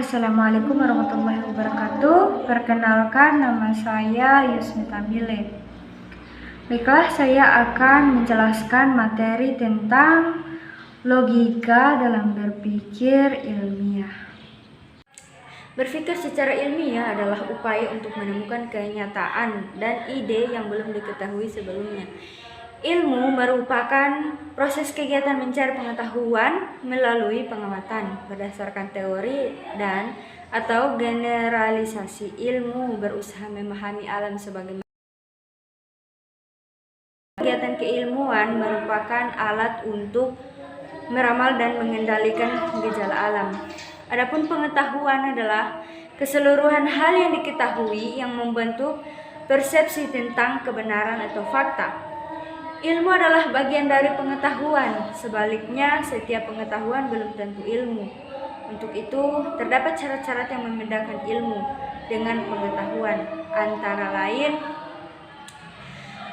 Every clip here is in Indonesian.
Assalamualaikum warahmatullahi wabarakatuh. Perkenalkan, nama saya Yusmita Bile. Baiklah, saya akan menjelaskan materi tentang logika dalam berpikir ilmiah. Berpikir secara ilmiah adalah upaya untuk menemukan kenyataan dan ide yang belum diketahui sebelumnya. Ilmu merupakan proses kegiatan mencari pengetahuan melalui pengamatan berdasarkan teori dan atau generalisasi. Ilmu berusaha memahami alam sebagai kegiatan keilmuan merupakan alat untuk meramal dan mengendalikan gejala alam. Adapun pengetahuan adalah keseluruhan hal yang diketahui yang membentuk persepsi tentang kebenaran atau fakta. Ilmu adalah bagian dari pengetahuan, sebaliknya setiap pengetahuan belum tentu ilmu. Untuk itu, terdapat syarat-syarat yang membedakan ilmu dengan pengetahuan, antara lain,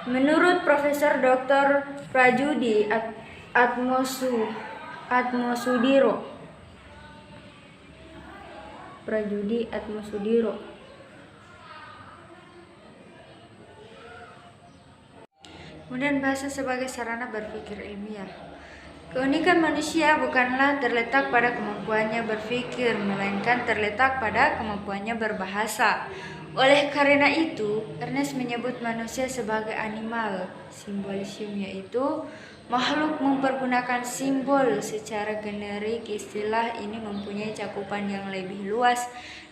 menurut Profesor Dr. Prajudi Atmosudiro, kemudian bahasa sebagai sarana berpikir ilmiah. Keunikan manusia bukanlah terletak pada kemampuannya berpikir, melainkan terletak pada kemampuannya berbahasa. Oleh karena itu, Ernest menyebut manusia sebagai animal simbolisme, yaitu makhluk mempergunakan simbol secara generik. Istilah ini mempunyai cakupan yang lebih luas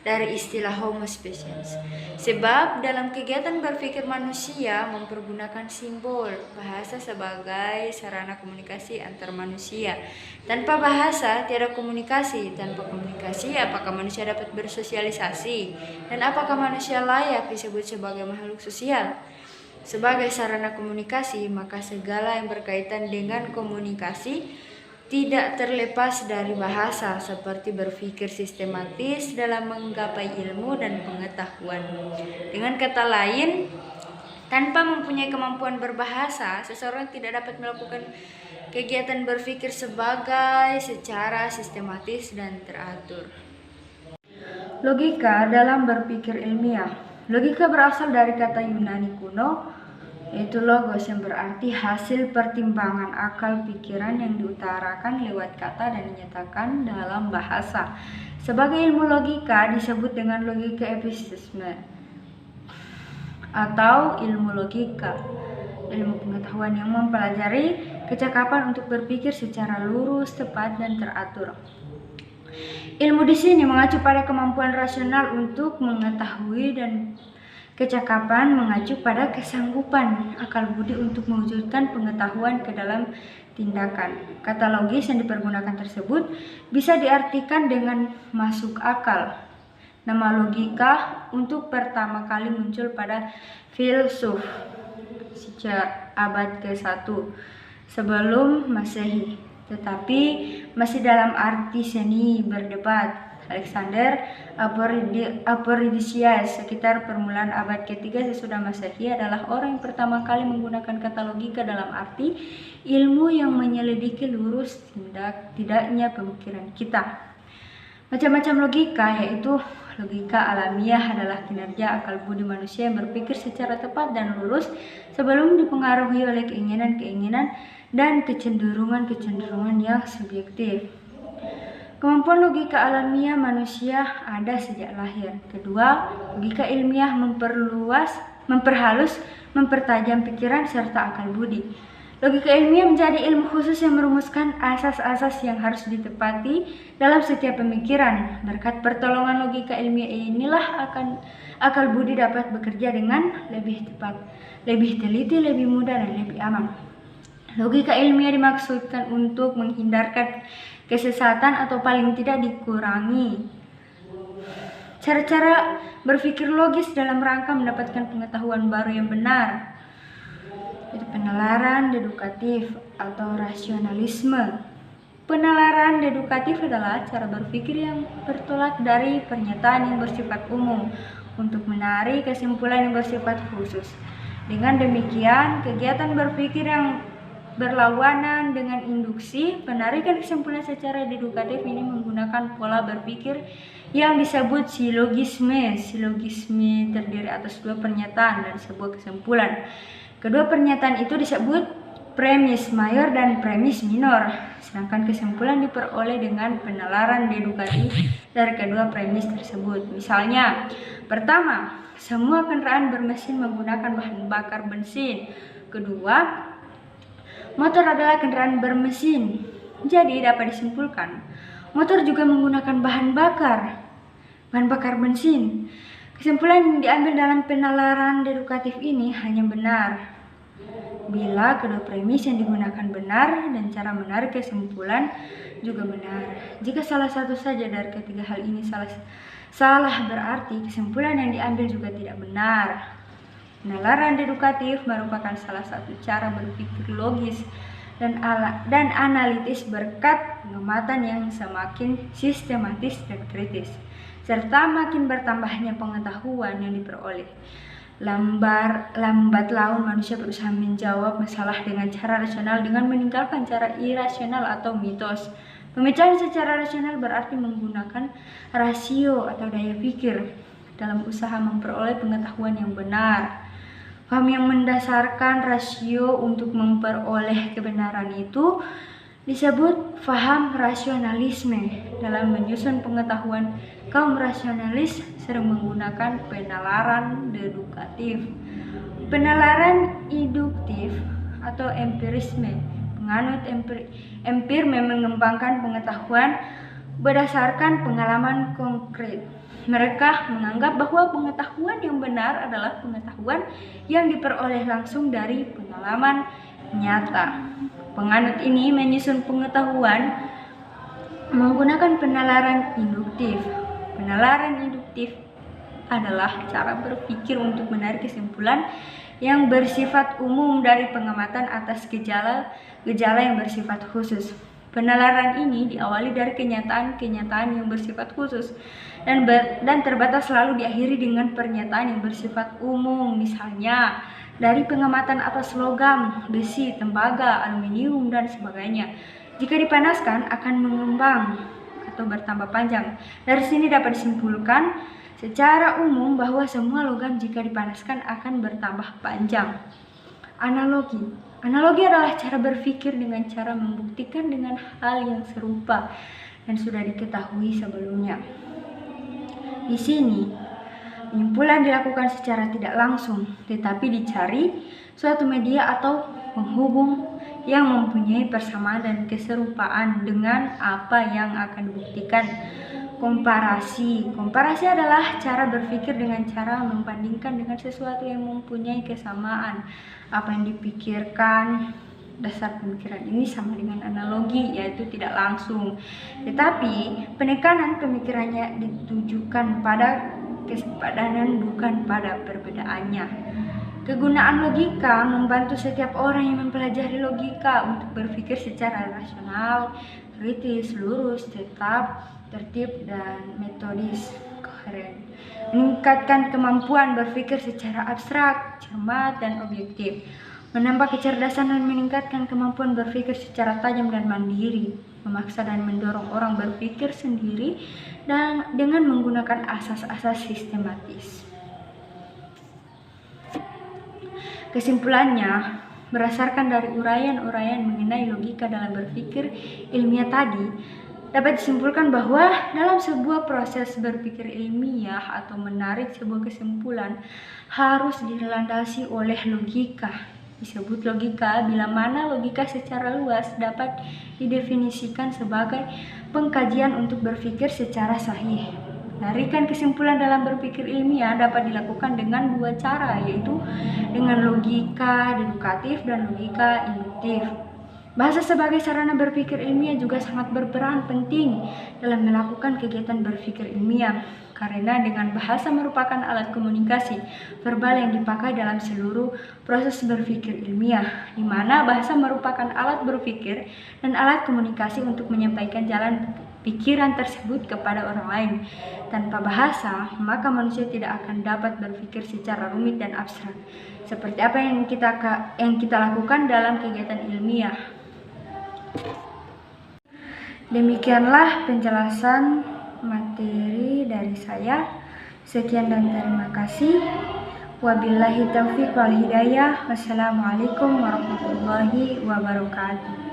dari istilah Homo sapiens, sebab dalam kegiatan berpikir manusia mempergunakan simbol bahasa sebagai sarana komunikasi antar manusia. Tanpa bahasa tiada komunikasi, tanpa komunikasi apakah manusia dapat bersosialisasi, dan apakah manusia layak disebut sebagai makhluk sosial? Sebagai sarana komunikasi, maka segala yang berkaitan dengan komunikasi tidak terlepas dari bahasa, seperti berpikir sistematis dalam menggapai ilmu dan pengetahuan. Dengan kata lain, tanpa mempunyai kemampuan berbahasa, seseorang tidak dapat melakukan kegiatan berpikir secara sistematis dan teratur. Logika dalam berpikir ilmiah. Logika berasal dari kata Yunani kuno, yaitu logos, yang berarti hasil pertimbangan akal pikiran yang diutarakan lewat kata dan dinyatakan dalam bahasa. Sebagai ilmu logika disebut dengan logika epistemik atau ilmu logika, ilmu pengetahuan yang mempelajari kecakapan untuk berpikir secara lurus, tepat, dan teratur. Ilmu di sini mengacu pada kemampuan rasional untuk mengetahui, dan kecakapan mengacu pada kesanggupan akal budi untuk mewujudkan pengetahuan ke dalam tindakan. Kata logis yang dipergunakan tersebut bisa diartikan dengan masuk akal. Nama logika untuk pertama kali muncul pada filsuf sejak abad ke-1 sebelum Masehi, tetapi masih dalam arti seni berdebat. Alexander Aporidisias sekitar permulaan abad ke-3 sesudah Masehi adalah orang yang pertama kali menggunakan kata logika dalam arti ilmu yang menyelidiki lurus tidaknya pemikiran kita. Macam-macam logika, yaitu logika alamiah adalah kinerja akal budi manusia yang berpikir secara tepat dan lurus sebelum dipengaruhi oleh keinginan-keinginan dan kecenderungan-kecenderungan yang subjektif. Kemampuan logika alamiah manusia ada sejak lahir. Kedua, logika ilmiah memperhalus, mempertajam pikiran serta akal budi. Logika ilmiah menjadi ilmu khusus yang merumuskan asas-asas yang harus ditepati dalam setiap pemikiran. Berkat pertolongan logika ilmiah inilah akal budi dapat bekerja dengan lebih tepat, lebih teliti, lebih mudah, dan lebih aman. Logika ilmiah dimaksudkan untuk menghindarkan kesesatan atau paling tidak dikurangi cara-cara berpikir logis dalam rangka mendapatkan pengetahuan baru yang benar. Itu penalaran dedukatif atau rasionalisme. Penalaran dedukatif adalah cara berpikir yang bertolak dari pernyataan yang bersifat umum untuk menarik kesimpulan yang bersifat khusus. Dengan demikian, kegiatan berpikir yang berlawanan dengan induksi. Penarikan kesimpulan secara deduktif ini menggunakan pola berpikir yang disebut silogisme. Silogisme terdiri atas dua pernyataan dan sebuah kesimpulan. Kedua pernyataan itu disebut premis mayor dan premis minor, sedangkan kesimpulan diperoleh dengan penalaran dedukatif dari kedua premis tersebut. Misalnya, pertama, semua kendaraan bermesin menggunakan bahan bakar bensin. Kedua, motor adalah kendaraan bermesin. Jadi dapat disimpulkan, motor juga menggunakan bahan bakar bensin. Kesimpulan yang diambil dalam penalaran dedukatif ini hanya benar bila kedua premis yang digunakan benar dan cara menarik kesimpulan juga benar. Jika salah satu saja dari ketiga hal ini salah berarti kesimpulan yang diambil juga tidak benar. Penalaran dedukatif merupakan salah satu cara berpikir logis dan analitis berkat pengamatan yang semakin sistematis dan kritis, serta makin bertambahnya pengetahuan yang diperoleh. Lambat laun manusia berusaha menjawab masalah dengan cara rasional dengan meninggalkan cara irasional atau mitos. Pemecahan secara rasional berarti menggunakan rasio atau daya pikir dalam usaha memperoleh pengetahuan yang benar. Paham yang mendasarkan rasio untuk memperoleh kebenaran itu disebut paham rasionalisme. Dalam menyusun pengetahuan, kaum rasionalis sering menggunakan penalaran dedukatif. Penalaran induktif atau empirisme, penganut empir mengembangkan pengetahuan berdasarkan pengalaman konkret. Mereka menganggap bahwa pengetahuan yang benar adalah pengetahuan yang diperoleh langsung dari pengalaman nyata. Penganut ini menyusun pengetahuan menggunakan penalaran induktif. Penalaran induktif adalah cara berpikir untuk menarik kesimpulan yang bersifat umum dari pengamatan atas gejala yang bersifat khusus. Penalaran ini diawali dari kenyataan yang bersifat khusus dan terbatas, selalu diakhiri dengan pernyataan yang bersifat umum. Misalnya, dari pengamatan atas logam, besi, tembaga, aluminium, dan sebagainya. Jika dipanaskan akan mengembang atau bertambah panjang. Dari sini dapat disimpulkan secara umum bahwa semua logam jika dipanaskan akan bertambah panjang. Analogi adalah cara berpikir dengan cara membuktikan dengan hal yang serupa dan sudah diketahui sebelumnya. Di sini, penyimpulan dilakukan secara tidak langsung, tetapi dicari suatu media atau penghubung yang mempunyai persamaan dan keserupaan dengan apa yang akan dibuktikan. Komparasi adalah cara berpikir dengan cara membandingkan dengan sesuatu yang mempunyai kesamaan. Apa yang dipikirkan, dasar pemikiran ini sama dengan analogi, yaitu tidak langsung. Tetapi penekanan pemikirannya ditujukan pada kesepadanan bukan pada perbedaannya. Kegunaan logika membantu setiap orang yang mempelajari logika untuk berpikir secara rasional, kritis, lurus, tetap, tertib, dan metodis, koheren. Meningkatkan kemampuan berpikir secara abstrak, cermat, dan objektif. Menambah kecerdasan dan meningkatkan kemampuan berpikir secara tajam dan mandiri. Memaksa dan mendorong orang berpikir sendiri dan dengan menggunakan asas-asas sistematis. Kesimpulannya, berdasarkan dari uraian-uraian mengenai logika dalam berpikir ilmiah tadi, dapat disimpulkan bahwa dalam sebuah proses berpikir ilmiah atau menarik sebuah kesimpulan harus dilandasi oleh logika. Disebut logika bila mana logika secara luas dapat didefinisikan sebagai pengkajian untuk berpikir secara sahih. Penarikan kesimpulan dalam berpikir ilmiah dapat dilakukan dengan dua cara, yaitu dengan logika dedukatif dan logika induktif. Bahasa sebagai sarana berpikir ilmiah juga sangat berperan penting dalam melakukan kegiatan berpikir ilmiah, karena dengan bahasa merupakan alat komunikasi verbal yang dipakai dalam seluruh proses berpikir ilmiah, di mana bahasa merupakan alat berpikir dan alat komunikasi untuk menyampaikan jalan pikiran tersebut kepada orang lain. Tanpa bahasa, maka manusia tidak akan dapat berpikir secara rumit dan abstrak. seperti apa yang kita lakukan dalam kegiatan ilmiah. Demikianlah penjelasan materi dari saya. Sekian dan terima kasih. Wabillahi taufiq wal hidayah. Wassalamualaikum warahmatullahi wabarakatuh.